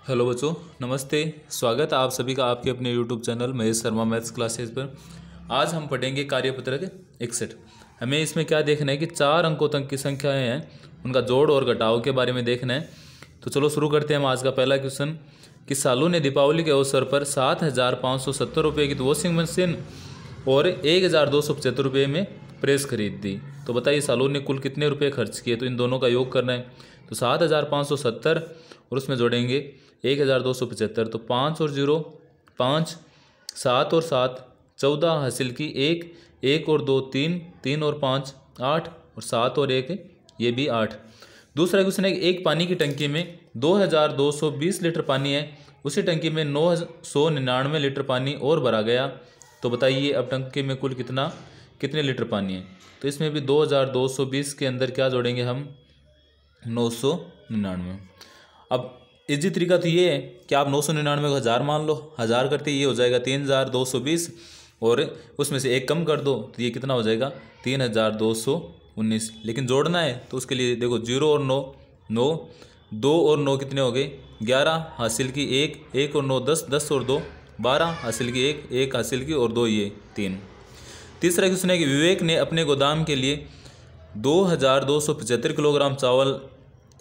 Hello बच्चों, नमस्ते। स्वागत है आप सभी का आपके अपने YouTube channel Mahesh Sharma maths classes पर। आज हम पढ़ेंगे कार्यपत्रक 61। हमें इसमें क्या देखना है कि 4 अंकों तक की संख्याएं हैं, उनका जोड़ और घटाव के बारे में देखना है। तो चलो शुरू करते हैं हम आज का पहला क्वेश्चन कि सालू ने दीपावली के अवसर पर 7,570 रुपये की वॉशिंग मशीन और 1,275 रुपये में प्रेस खरीद दी। तो बताइए सालू ने कुल कितने रुपये खर्च किए। तो इन दोनों का योग करना है। तो 7,570 और उसमें जोड़ेंगे 1,275। तो 5 और 0 5, 7 और 7 14 हासिल की 1, 1 और 2 3, 3 और 5 8 और 7 और 1 ये भी 8। दूसरा क्वेश्चन है कि एक पानी की टंकी में 2,220 लीटर पानी है, उसी टंकी में 999 लीटर पानी और भरा गया। तो बताइए अब टंकी में कुल कितने लीटर पानी है। तो इसमें भी 2,220 के अंदर क्या जोड़ेंगे हम 999। अब इजी तरीका तो ये है कि आप 999 को 1000 मान लो, 1000 करते ये हो जाएगा 3,220 और उसमें से एक कम कर दो तो ये कितना हो जाएगा 3,219। लेकिन जोड़ना है तो उसके लिए देखो 0 और 9 9, 2 और 9 कितने हो गए 11 हासिल की 1, 1 और 9 10, 10 और 2 12 हासिल की 1, 1 हासिल की और 2 ये 3। तीसरा क्वेश्चन है कि विवेक ने अपने गोदाम के लिए 2,275 किलोग्राम चावल,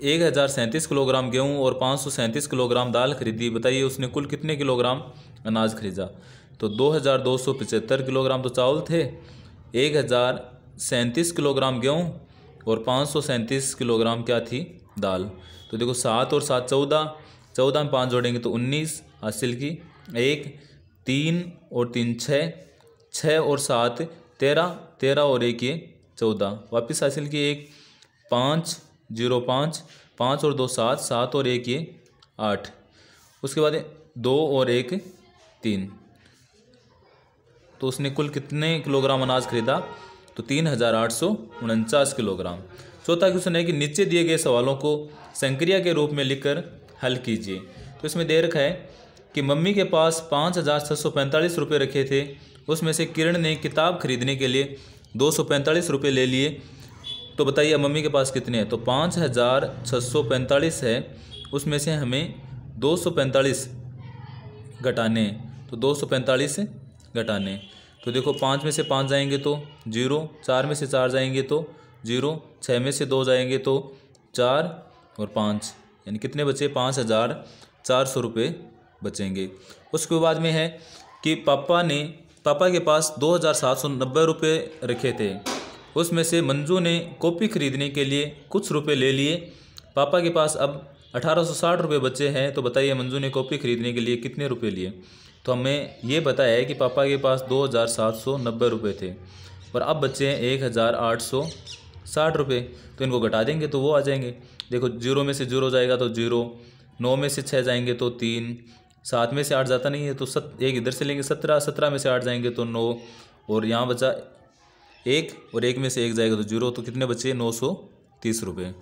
1,037 किलोग्राम गेहूँ और 537 किलोग्राम दाल खरीदी। बताइए उसने कुल कितने किलोग्राम अनाज खरीदा। तो 2,275 किलोग्राम तो चावल थे, 1,037 किलोग्राम गेहूँ और 537 किलोग्राम क्या थी दाल। तो देखो 7 और 7 14, 14 में 5 जोड़ेंगे तो 19 हासिल की 1, 3 और 3 6, 6 और 7 13, 13 और 1 ये 14 वापस हासिल की 1, 5 0 5, 5 और 2 7, 7 और 1 ये 8। उसके बाद 2 और 1 3। तो उसने कुल कितने किलोग्राम अनाज खरीदा। तो 3,849 किलोग्राम। चौथा क्वेश्चन है कि नीचे दिए गए सवालों को संक्रिया के रूप में लिखकर हल कीजिए। तो इसमें दे रखा है कि मम्मी के पास 5,645 रुपये रखे थे, उसमें से किरण ने किताब खरीदने के लिए 245 रुपये ले लिए। तो बताइए मम्मी के पास कितने हैं। तो 5,645 है, उसमें से हमें 245 घटाने हैं। तो 245 घटाने। तो देखो 5 में से 5 जाएंगे तो 0, 4 में से 4 जाएंगे तो 0, 6 में से 2 जाएंगे तो 4 और 5 यानी कितने बचे 5,400 रुपये बचेंगे। उसके बाद में है कि पापा के पास 2,790 रुपये रखे थे, उसमें से मंजू ने कॉपी खरीदने के लिए कुछ रुपए ले लिए। पापा के पास अब 1,860 रुपये बचे हैं। तो बताइए मंजू ने कॉपी खरीदने के लिए कितने रुपए लिए। तो हमें ये बताया है कि पापा के पास 2,790 रुपये थे और अब बचे हैं 1,860 रुपये। तो इनको घटा देंगे तो वो आ जाएंगे। देखो 0 में से 0 जाएगा तो 0, 9 में से 6 जाएंगे तो 3, 7 में से 8 जाता नहीं है तो एक इधर से लेंगे 17, 17 में से 8 जाएंगे तो 9 और यहाँ बचा 1 और 1 में से 1 जाएगा तो 0। तो कितने बचे 930 रुपये।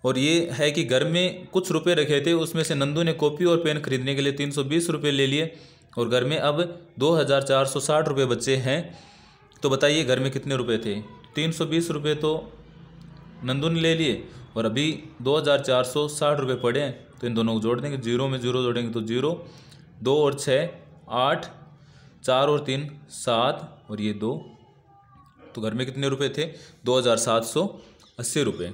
और ये है कि घर में कुछ रुपए रखे थे, उसमें से नंदू ने कॉपी और पेन खरीदने के लिए 320 रुपये ले लिए और घर में अब 2,460 रुपये बचे हैं। तो बताइए घर में कितने रुपए थे। 320 रुपये तो नंदू ने ले लिए और अभी 2,460 रुपये पड़े हैं। तो इन दोनों को जोड़ देंगे, 0 में 0 जोड़ेंगे तो 0, 2 और 6 8, 4 और 3 7 और ये 2। तो घर में कितने रुपए थे 2,780 रुपये।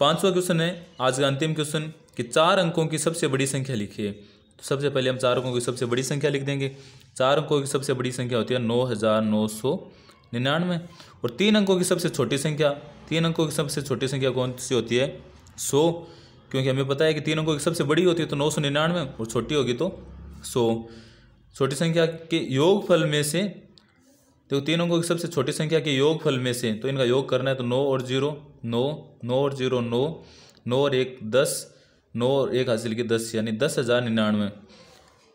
पांचवा क्वेश्चन है आज का अंतिम क्वेश्चन कि 4 अंकों की सबसे बड़ी संख्या लिखिए। तो सबसे पहले हम 4 अंकों की सबसे बड़ी संख्या लिख देंगे। 4 अंकों की सबसे बड़ी संख्या होती है 9,999 और 3 अंकों की सबसे छोटी संख्या, 3 अंकों की सबसे छोटी संख्या कौन सी होती है 100, क्योंकि हमें पता है कि 3 अंकों की सबसे बड़ी होती है तो 999 और छोटी होगी तो 100। छोटी संख्या के योगफल में से तो 3 अंकों की सबसे छोटी संख्या के योगफल में से तो इनका योग करना है तो 9 और 0 9, 9 और 0 9, 9 और 1 10, 9 और 1 हासिल की 10 यानी 10,099।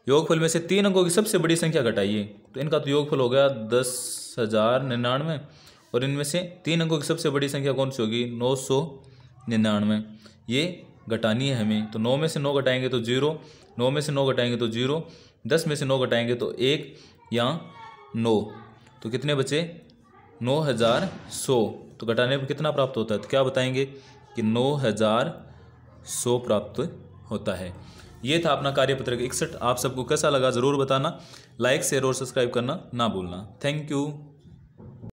योगफल में से 3 अंकों की सबसे बड़ी संख्या घटाइए तो इनका तो योगफल हो गया 10,099 और इनमें से 3 अंकों की सबसे बड़ी संख्या कौन सी होगी 999। ये घटानी है हमें। तो 9 में से 9 घटाएंगे तो 0, 9 में से 9 घटाएंगे तो 0, 10 में से 9 घटाएंगे तो 1 या 9। तो कितने बचे 9,100। तो घटाने पर कितना प्राप्त होता है। तो क्या बताएंगे कि 9,100 प्राप्त होता है। ये था अपना कार्यपत्रक 61। आप सबको कैसा लगा ज़रूर बताना। लाइक शेयर और सब्सक्राइब करना ना भूलना। Thank you.